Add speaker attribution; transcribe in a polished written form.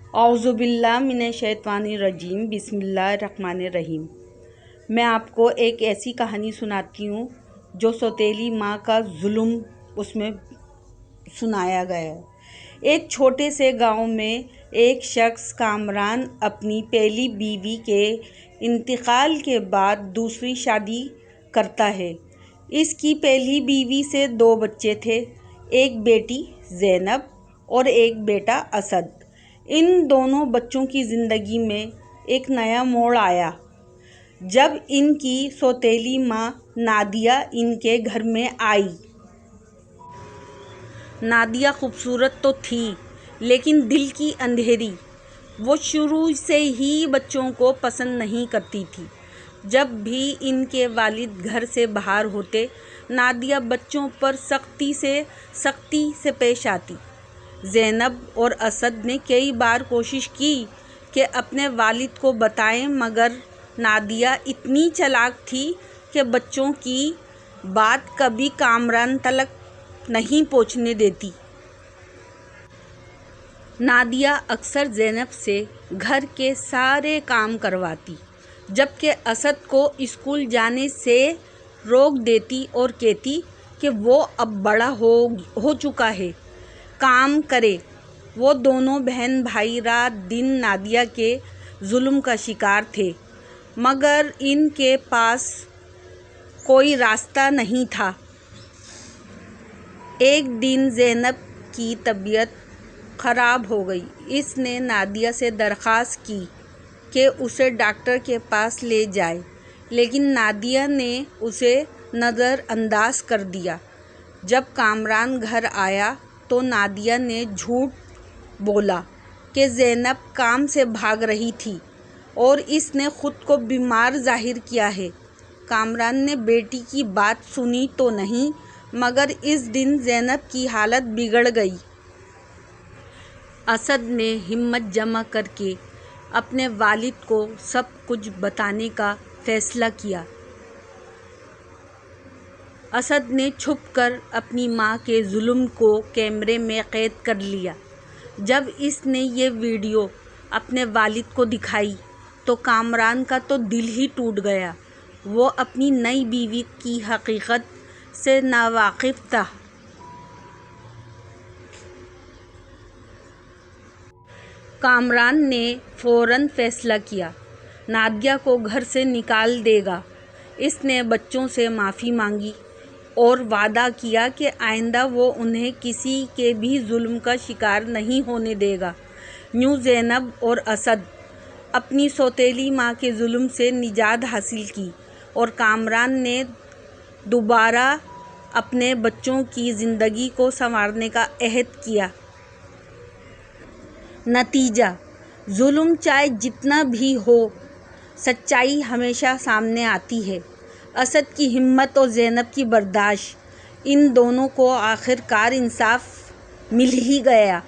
Speaker 1: اعوذ باللہ من الشیطان الرجیم، بسم اللہ الرحمن الرحیم۔ میں آپ کو ایک ایسی کہانی سناتی ہوں جو سوتیلی ماں کا ظلم اس میں سنایا گیا ہے۔ ایک چھوٹے سے گاؤں میں ایک شخص کامران اپنی پہلی بیوی کے انتقال کے بعد دوسری شادی کرتا ہے۔ اس کی پہلی بیوی سے 2 بچے تھے، ایک بیٹی زینب اور ایک بیٹا اسد۔ ان دونوں بچوں کی زندگی میں ایک نیا موڑ آیا جب ان کی سوتیلی ماں نادیہ ان کے گھر میں آئی۔ نادیہ خوبصورت تو تھی لیکن دل کی اندھیری۔ وہ شروع سے ہی بچوں کو پسند نہیں کرتی تھی۔ جب بھی ان کے والد گھر سے باہر ہوتے، نادیہ بچوں پر سختی سے پیش آتی۔ زینب اور اسد نے کئی بار کوشش کی کہ اپنے والد کو بتائیں، مگر نادیہ اتنی چالاک تھی کہ بچوں کی بات کبھی کامران تلک نہیں پہنچنے دیتی۔ نادیہ اکثر زینب سے گھر کے سارے کام کرواتی، جبکہ اسد کو اسکول جانے سے روک دیتی اور کہتی کہ وہ اب بڑا ہو چکا ہے، کام کرے۔ وہ دونوں بہن بھائی رات دن نادیہ کے ظلم کا شکار تھے، مگر ان کے پاس کوئی راستہ نہیں تھا۔ ایک دن زینب کی طبیعت خراب ہو گئی۔ اس نے نادیہ سے درخواست کی کہ اسے ڈاکٹر کے پاس لے جائے، لیکن نادیہ نے اسے نظر انداز کر دیا۔ جب کامران گھر آیا تو نادیہ نے جھوٹ بولا کہ زینب کام سے بھاگ رہی تھی اور اس نے خود کو بیمار ظاہر کیا ہے۔ کامران نے بیٹی کی بات سنی تو نہیں، مگر اس دن زینب کی حالت بگڑ گئی۔ اسد نے ہمت جمع کر کے اپنے والد کو سب کچھ بتانے کا فیصلہ کیا۔ اسد نے چھپ کر اپنی ماں کے ظلم کو کیمرے میں قید کر لیا۔ جب اس نے یہ ویڈیو اپنے والد کو دکھائی تو کامران کا تو دل ہی ٹوٹ گیا۔ وہ اپنی نئی بیوی کی حقیقت سے ناواقف تھا۔ کامران نے فوراً فیصلہ کیا، نادیہ کو گھر سے نکال دے گا۔ اس نے بچوں سے معافی مانگی اور وعدہ کیا کہ آئندہ وہ انہیں کسی کے بھی ظلم کا شکار نہیں ہونے دے گا۔ یوں زینب اور اسد اپنی سوتیلی ماں کے ظلم سے نجات حاصل کی اور کامران نے دوبارہ اپنے بچوں کی زندگی کو سنوارنے کا عہد کیا۔ نتیجہ: ظلم چاہے جتنا بھی ہو، سچائی ہمیشہ سامنے آتی ہے۔ اسد کی ہمت اور زینب کی برداشت، ان دونوں کو آخر کار انصاف مل ہی گیا۔